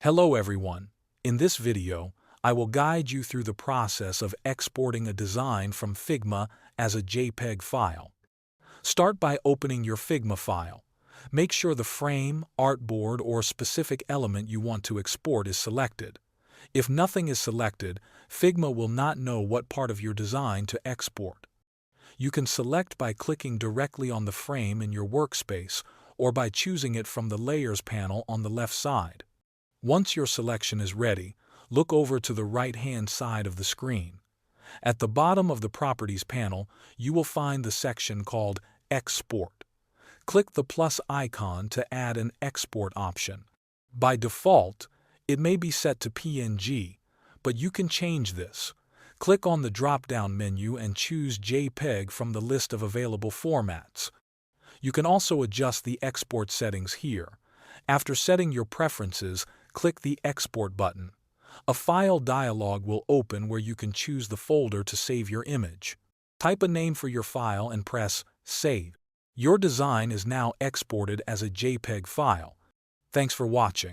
Hello everyone. In this video, I will guide you through the process of exporting a design from Figma as a JPEG file. Start by opening your Figma file. Make sure the frame, artboard, or specific element you want to export is selected. If nothing is selected, Figma will not know what part of your design to export. You can select by clicking directly on the frame in your workspace or by choosing it from the Layers panel on the left side. Once your selection is ready, look over to the right-hand side of the screen. At the bottom of the Properties panel, you will find the section called Export. Click the plus icon to add an export option. By default, it may be set to PNG, but you can change this. Click on the drop-down menu and choose JPEG from the list of available formats. You can also adjust the export settings here. After setting your preferences, click the Export button. A file dialog will open where you can choose the folder to save your image. Type a name for your file and press Save. Your design is now exported as a JPEG file. Thanks for watching.